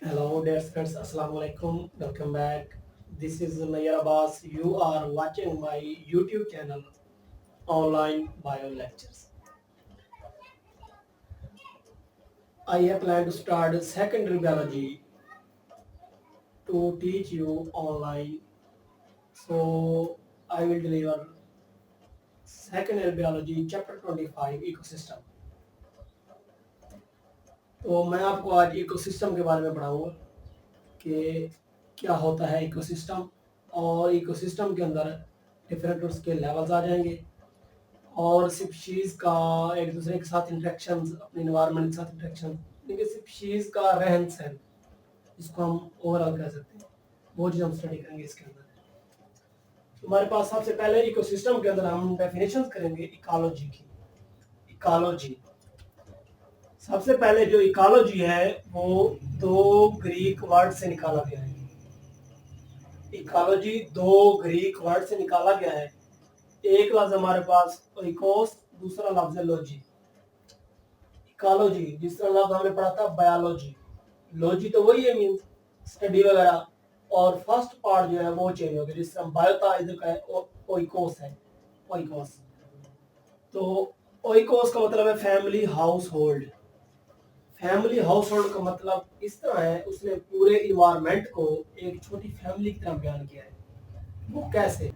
Hello, dear friends. Assalamu alaikum. Welcome back. This is Nayyar Abbas. You are watching my YouTube channel, Online Bio Lectures. I have planned to start secondary biology to teach you online. So I will deliver secondary biology chapter 25 ecosystem. तो मैं आपको आज ecosystem के बारे में पढ़ाऊंगा कि क्या होता है इकोसिस्टम और इकोसिस्टम के अंदर डिफरेंट उसके लेवल्स आ जाएंगे और स्पीशीज का एक दूसरे के साथ इंटरेक्शन, अपने इन्वायरमेंट के साथ इंटरेक्शन, यानी स्पीशीज का रहन सहन, इसको हम ओवरऑल कह सकते हैं। वो चीज़ हम स्टडी करेंगे इसके अंदर। हमारे पास सबसे पहले इकोसिस्टम के अंदर हम डेफिनेशन करेंगे इकोलॉजी की। इकोलॉजी सबसे पहले जो इकोलॉजी है वो दो ग्रीक वर्ड से निकाला गया है। इकोलॉजी दो ग्रीक वर्ड से निकाला गया है। एक लफ्ज हमारे पास इकोस, दूसरा लफ्ज है लॉजी। इकोलॉजी जिस तरह लफ्ज हमने पढ़ा था बायोलॉजी, लॉजी तो वही है, मींस स्टडी वगैरह, और फर्स्ट पार्ट जो है वो चेंज हो गया। जिस तरह बायो था, इधर का है ओइकोस है, ओइकोस। तो ओइकोस का मतलब है family house hold. Family house hold का मतलब इस तरह है, उसने पूरे इन्वायरमेंट को एक छोटी फैमिली की तरह बयान किया है। वो कैसे?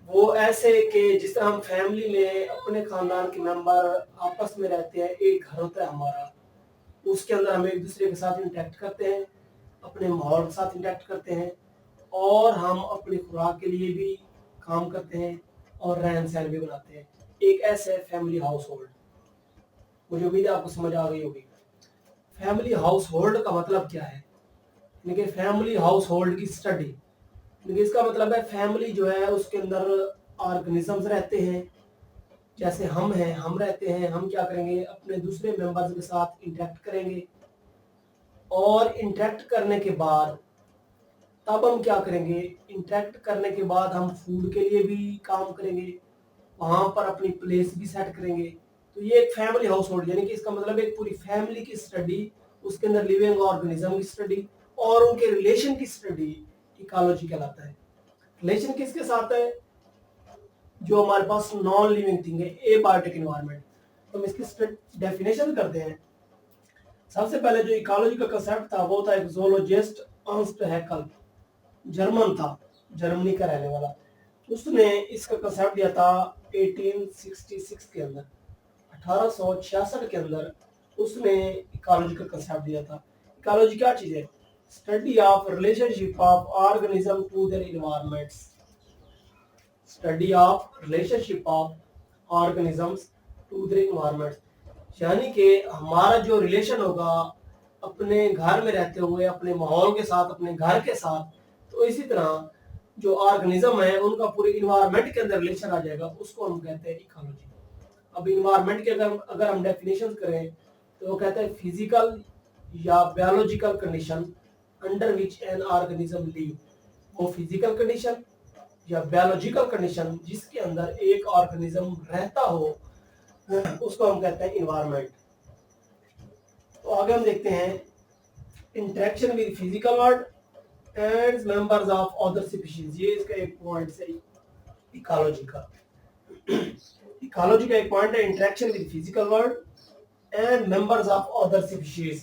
वो ऐसे कि जिस तरह हम फैमिली में अपने खानदान के मेंबर आपस में रहते हैं, एक घर होता है हमारा, उसके अंदर हम एक दूसरे के साथ इंटरेक्ट करते हैं, अपने माहौल के साथ इंटरेक्ट करते हैं, और हम अपनी खुराक के लिए भी काम करते हैं और रहन सहन भी बनाते हैं। एक ऐसे फैमिली हाउस होल्ड। मुझे उम्मीद है आपको समझ आ गई होगी। फैमिली हाउस होल्ड का मतलब क्या है? यानी कि फैमिली हाउस होल्ड की स्टडी, यानी इसका मतलब है फैमिली जो है उसके अंदर ऑर्गेनिजम्स रहते हैं, जैसे हम हैं, हम रहते हैं। हम क्या करेंगे? अपने दूसरे मेंबर्स के साथ इंटरेक्ट करेंगे, और इंटरेक्ट करने के बाद तब हम क्या करेंगे? इंटरेक्ट करने के बाद हम फूड के लिए भी काम करेंगे, वहां पर अपनी प्लेस भी सेट करेंगे। तो ये एक फैमिली हाउस होल्ड, यानी कि इसका मतलब एक पूरी फैमिली की स्टडी, उसके अंदर लिविंग ऑर्गेनिज्म की स्टडी और उनके रिलेशन की स्टडी इकोलॉजी कहलाता है। रिलेशन किसके साथ है? जो हमारे पास नॉन लिविंग थिंग है, एबायोटिक इन्वायरमेंट। तो हम इसकी डेफिनेशन करते हैं। सबसे पहले जो इकोलॉजी का कंसेप्ट था वो था एक जोलॉजिस्ट अर्नस्ट हैकल, जर्मन था, जर्मनी का रहने वाला। उसने इसका कंसेप्ट दिया था 1866 के अंदर, 1866 के अंदर उसने इकोलॉजी का कंसेप्ट दिया था। इकोलॉजी क्या चीज है? Study of relationship of organism to their environments. Study of relationship of organisms to their environments, यानी कि हमारा जो रिलेशन होगा अपने घर में रहते हुए, अपने माहौल के साथ, अपने घर के साथ, तो इसी तरह जो ऑर्गेनिज्म है उनका पूरे इन्वायरमेंट के अंदर रिलेशन आ जाएगा, उसको हम कहते हैं इकोलॉजी। अब इन्वायरमेंट के अगर हम डेफिनेशन करें तो वो कहता है फिजिकल या biological condition under which an organism live. वो फिजिकल कंडीशन या बायोलॉजिकल कंडीशन जिसके अंदर एक ऑर्गेनिज्म रहता हो, उसको हम कहते हैं इन्वायरमेंट। तो आगे हम देखते हैं interaction with physical world and members of other species. ये इसका एक पॉइंट है इकोलॉजी का। इकोलॉजी का एक पॉइंट है interaction with physical world and members of other species.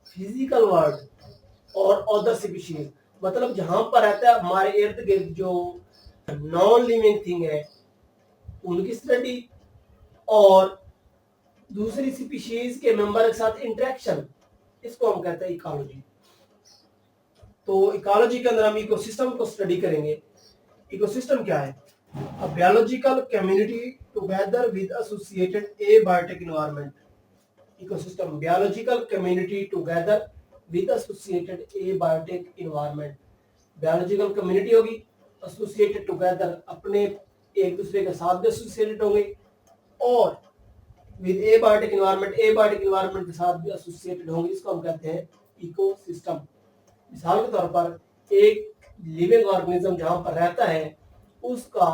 Physical world और अदर स्पीशीज मतलब जहां पर रहता है हमारे इर्द गिर्द जो नॉन लिविंग थिंग है उनकी स्टडी, और दूसरी स्पीशीज के मेंबर के साथ इंटरेक्शन, इसको हम कहते हैं इकोलॉजी। तो इकोलॉजी के अंदर हम इकोसिस्टम को स्टडी करेंगे। इकोसिस्टम क्या है? A biological community together with associated abiotic environment. Ecosystem, biological community together with associated abiotic environment. Biological community होगी, associated together अपने एक दूसरे के साथ भी associated होंगे, और with abiotic environment, abiotic environment के साथ भी associated होंगे। इसको हम कहते हैं इकोसिस्टम। मिसाल के तौर पर एक लिविंग ऑर्गेनिज्म जहां पर रहता है उसका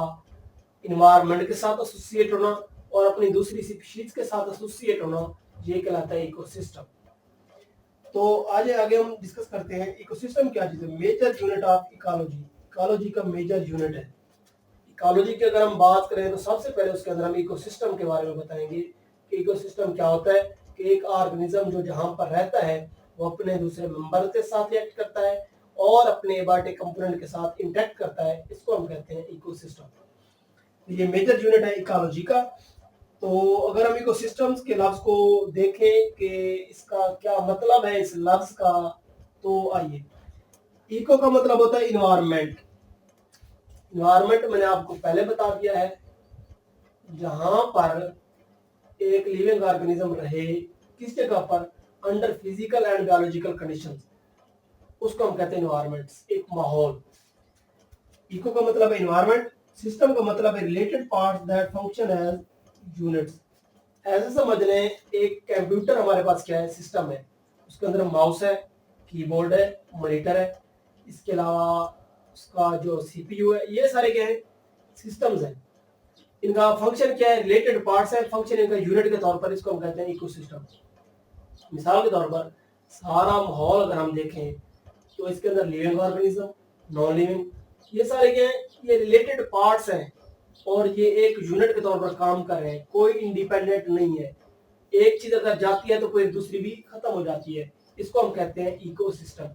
इन्वायरमेंट के साथ एसोसिएट होना और अपनी दूसरी स्पीशीज के साथ एसोसिएट होना, ये कहलाता है इकोसिस्टम। तो आज आगे हम डिस्कस करते हैं इकोसिस्टम क्या चीज है। Major unit of ecology, ecology का मेजर यूनिट है। इकोलॉजी की अगर हम बात करें तो सबसे पहले उसके अंदर हम इकोसिस्टम के बारे में बताएंगे कि इकोसिस्टम क्या होता है। कि एक ऑर्गेनिज्म जो जहां पर रहता है वो अपने दूसरे मेंबर के साथ रिएक्ट करता है और अपने एबायोटिक कंपोनेंट के साथ इंटरेक्ट करता है, इसको हम कहते हैं इकोसिस्टम। ये मेजर यूनिट है इकोलॉजी का। तो अगर हम इकोसिस्टम्स के लफ्ज को देखें कि इसका क्या मतलब है इस लफ्ज का, तो आइए। इको का मतलब होता है इन्वायरमेंट। इन्वायरमेंट मैंने आपको पहले बता दिया है, जहां पर एक लिविंग ऑर्गेनिज्म रहे किस जगह पर, under physical and biological conditions, उसको हम कहते हैं इन्वायरमेंट, एक माहौल। इको का मतलब है इन्वायरमेंट, सिस्टम का मतलब है related parts that function as units. ऐसे समझ लें एक कंप्यूटर हमारे पास क्या है, सिस्टम है, उसके अंदर माउस है, कीबोर्ड है, मॉनिटर है, इसके अलावा उसका जो सीपीयू है, ये सारे क्या है, सिस्टम्स हैं। इनका फंक्शन क्या है, रिलेटेड पार्ट्स है, फंक्शन इनका यूनिट के तौर पर, इसको हम कहते हैं इकोसिस्टम। मिसाल के तौर पर सारा माहौल अगर हम देखें तो इसके अंदर लिविंग ऑर्गेनिज्म, नॉन लिविंग, ये सारे क्या हैं, ये रिलेटेड पार्ट्स हैं और ये एक यूनिट के तौर पर काम कर रहे हैं, कोई इंडिपेंडेंट नहीं है। एक चीज अगर जाती है तो कोई दूसरी भी खत्म हो जाती है, इसको हम कहते हैं इकोसिस्टम।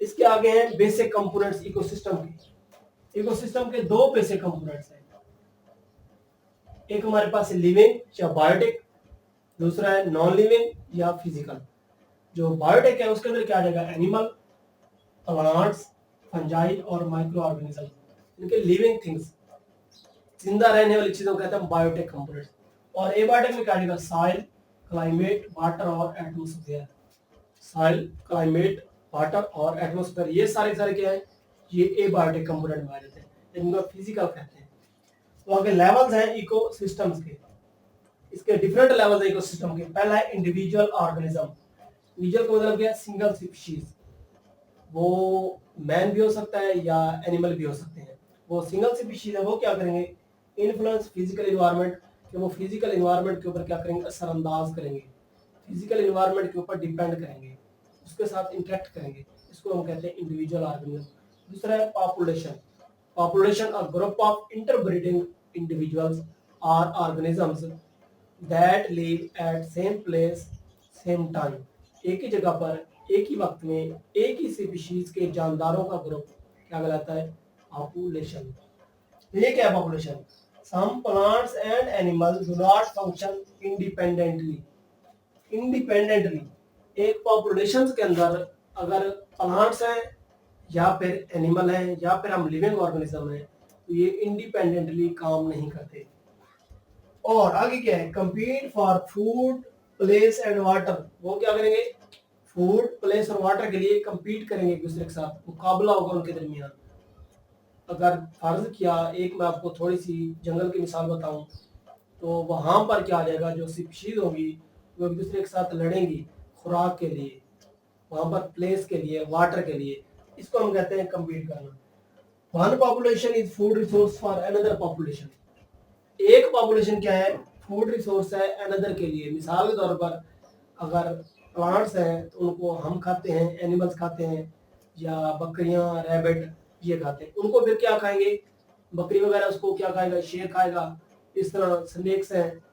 इसके आगे हैं बेसिक कंपोनेंट्स इकोसिस्टम के। इकोसिस्टम के दो बेसिक कंपोनेंट्स हैं, एक हमारे पास है लिविंग या बायोटिक, दूसरा है नॉन लिविंग या फिजिकल। जो बायोटिक है उसके अंदर क्या आ जाएगा, एनिमल, प्लांट्स, फंजाई और माइक्रो ऑर्गेनिज्म, इनके लिविंग थिंग्स, जिंदा रहने वाली चीजों को कहते हैं बायोटिक कंपोनेंट्स। और एबायोटिक में क्या आ जाएगा, सॉइल, क्लाइमेट, वाटर और एटमॉस्फेयर। सॉइल, क्लाइमेट, वाटर और एटमॉस्फेयर, ये सारे सारे क्या है, ये एबायोटिक कंपोनेंट में आ जाते हैं, इनको फिजिकल कहते हैं। तो आगे लेवल्स हैं इकोसिस्टम्स के, इसके डिफरेंट लेवल्स हैं इकोसिस्टम के। पहला है इंडिविजुअल ऑर्गेनिज्म। इंडिविजुअल का मतलब क्या है, सिंगल स्पीशीज, वो मैन भी हो सकता है या एनिमल भी हो सकते हैं। वो सिंगल स्पीशीज है, वो क्या करेंगे, इन्फ्लुएंस फिजिकल इन्वायरमेंट, कि वो फिजिकल इन्वायरमेंट के ऊपर क्या करेंगे, असरअंदाज करेंगे, फिजिकल इन्वायरमेंट के ऊपर डिपेंड करेंगे, उसके साथ इंटरेक्ट करेंगे, इसको हम कहते हैं इंडिविजुअल ऑर्गेनिज्म। दूसरा है population. Population a group of interbreeding individuals और organisms that live at same place same time. एक ही जगह पर एक ही वक्त में एक ही स्पीशीज के जानदारों का ग्रुप क्या कहलाता है, पॉपुलेशन। ये क्या है population, some plants and animals do not function independently. Independently एक पॉपुलेशन के अंदर अगर प्लांट्स हैं या फिर एनिमल हैं या फिर हम लिविंग ऑर्गेनिज्म हैं, तो ये इंडिपेंडेंटली काम नहीं करते। और आगे क्या है, compete for food, place and water. वो क्या करेंगे, फूड, प्लेस और वाटर के लिए कंपीट करेंगे, एक दूसरे के साथ मुकाबला होगा उनके दरमियान। अगर फर्ज किया, एक मैं आपको थोड़ी सी जंगल की मिसाल बताऊं, तो वहां पर क्या आ जाएगा, जो स्पीशीज होगी वो एक दूसरे के साथ लड़ेंगी खुराक के लिए, वहां पर प्लेस के लिए, वाटर के लिए, इसको हम कहते हैं कंपीट करना। One population is food resource for another population. एक पॉपुलेशन क्या है, फूड रिसोर्स है अनदर के लिए। मिसाल के तौर पर अगर प्लांट्स हैं तो उनको हम खाते हैं, एनिमल्स खाते हैं, या बकरियां, रैबिट ये खाते हैं, उनको फिर क्या खाएंगे, बकरी वगैरह उसको क्या खाएगा, शेर खाएगा। इस तरह स्नेक्स हैं,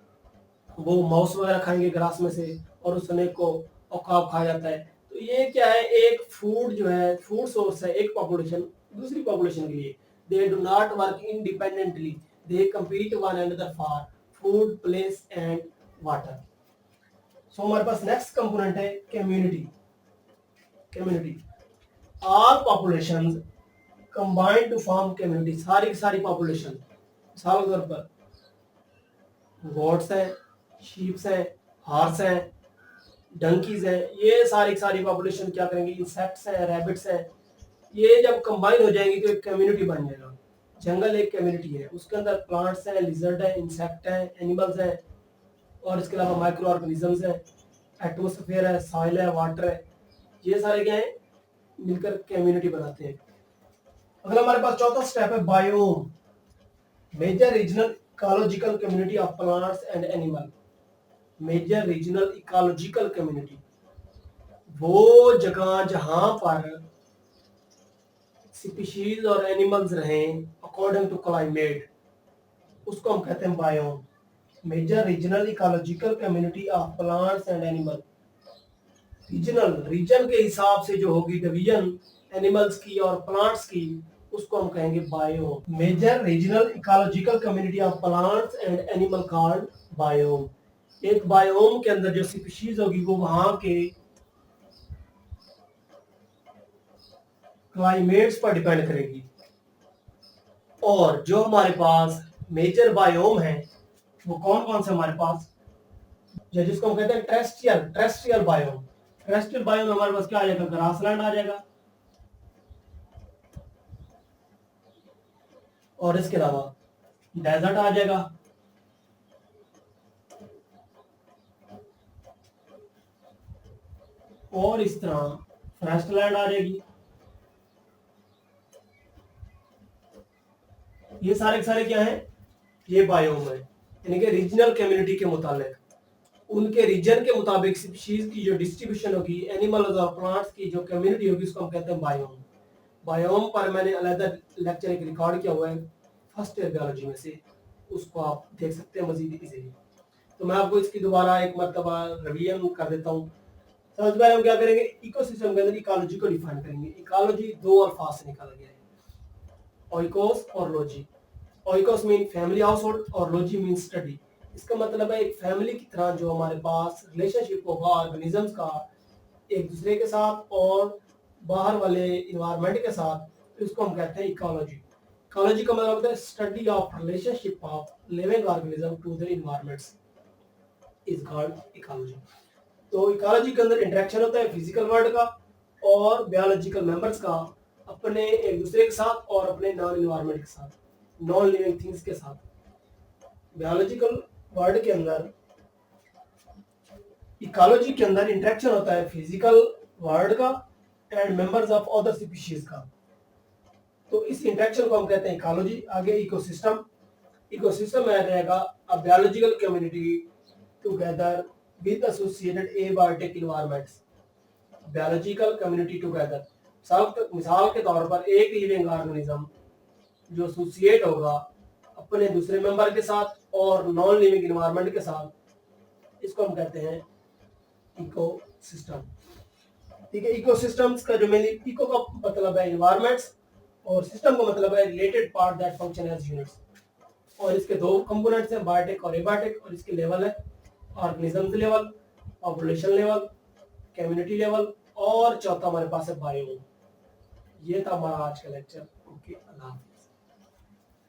वो माउस वगैरह खाएंगे ग्रास में से, और उस स्नेक को औकाब खा जाता है। तो ये क्या है, एक फूड जो है, फूड सोर्स है एक पॉपुलेशन दूसरी पॉपुलेशन के लिए। They do not work independently, they compete one another for food, place and water. So हमारे पास नेक्स्ट कंपोनेंट है community. Community, all populations combine to form community. सारी की सारी पॉपुलेशन, मिसाल के तौर पर गोट्स हैं, शीप्स हैं, हॉर्स हैं, डंकीज हैं, ये सारी की सारी पॉपुलेशन क्या करेंगे, इंसेक्ट्स हैं, रैबिट्स हैं, ये जब कंबाइन हो जाएंगी तो एक कम्युनिटी बन जाएगा। जंगल एक कम्युनिटी है, उसके अंदर प्लांट्स हैं, लिजर्ड है, इंसेक्ट हैं, एनिमल्स हैं, और इसके अलावा माइक्रो ऑर्गेनिजम्स हैं, एटमोसफेयर है, सॉइल है, वाटर है, ये सारे क्या है, मिलकर कम्युनिटी बनाते हैं। अगला हमारे पास चौथा स्टेप है biome. Major regional ecological community of plants and animal. Major regional ecological community, वो जगह जहां पर स्पीशीज और एनिमल्स रहें अकॉर्डिंग टू क्लाइमेट, उसको हम कहते हैं biome. Major regional ecological community of plants and animal, regional region के हिसाब से जो होगी डिवीजन एनिमल्स की और प्लांट्स की, उसको हम कहेंगे biome. Major regional ecological community of plants and animal called biome. एक बायोम के अंदर जो स्पीशीज होगी वो वहां के क्लाइमेट्स पर डिपेंड करेगी। और जो हमारे पास मेजर बायोम है वो कौन कौन से हमारे पास, जिसको हम कहते हैं टेरेस्ट्रियल बायोम। टेरेस्ट्रियल बायोम हमारे पास क्या आ जाएगा, ग्रासलैंड आ जाएगा, और इसके अलावा डेजर्ट आ जाएगा, और इस तरह फॉरेस्टलैंड आ जाएगी। ये सारे के सारे क्या है, ये बायोम है। यानी कि रीजनल कम्युनिटी के मुताबिक, उनके रीजन के मुताबिक स्पीशीज की जो डिस्ट्रीब्यूशन होगी, एनिमल्स और प्लांट्स की जो कम्युनिटी होगी, उसको हम कहते हैं बायोम। बायोम पर मैंने अलग लेक्चर एक रिकॉर्ड किया हुआ है फर्स्ट ईयर बायोलॉजी में से, उसको आप देख सकते हैं मजीद इजीली। तो मैं आपको इसकी दोबारा एक मरतबा रिवीजन कर देता हूँ। सबसे पहले हम क्या करेंगे, इकोसिस्टम के अंदर इकोलॉजी को डिफाइन करेंगे। इकोलॉजी दो अल्फाज से निकाला गया है, ओइकोस और logy. Oikos mean family household और लॉजी मीन स्टडी। इसका मतलब है एक फैमिली की तरह जो हमारे पास रिलेशनशिप होगा ऑर्गेनिजम्स का एक दूसरे के साथ और बाहर वाले इन्वायरमेंट के साथ, तो इसको हम कहते हैं इकोलॉजी। इकोलॉजी का मतलब होता है study of relationship of living organism to their environments is called ecology. तो इकोलॉजी के अंदर इंटरेक्शन होता है फिजिकल वर्ल्ड का और बायोलॉजिकल मेंबर्स का अपने एक दूसरे के साथ और अपने नॉन इन्वायरमेंट के साथ, नॉन लिविंग थिंग्स के साथ। बायोलॉजिकल वर्ल्ड के अंदर, इकोलॉजी के अंदर इंटरेक्शन होता है फिजिकल वर्ल्ड का and members of other species का। तो इस इंटरेक्शन को हम कहते हैं इकोलॉजी। आगे इकोसिस्टम, इकोसिस्टम में आ जाएगा a biological community together with associated abiotic environments. Biological community together, मिसाल के तौर पर एक लिविंग ऑर्गेनिज्म जो एसोसिएट होगा अपने दूसरे मेंबर के साथ और नॉन लिविंग एनवायरनमेंट के साथ, इसको हम कहते हैं इकोसिस्टम। ठीक है, इकोसिस्टम्स का जो मेनली इको का मतलब है एनवायरनमेंट्स और सिस्टम का मतलब है related part that function as units. और इसके दो कंपोनेंट्स हैं, बायोटिक और एबायोटिक, और इसके लेवल है organism level, population level, community level, और चौथा हमारे पास है बायो। ये था हमारा आज का लेक्चर। ओके, अल्लाह हाफिज़।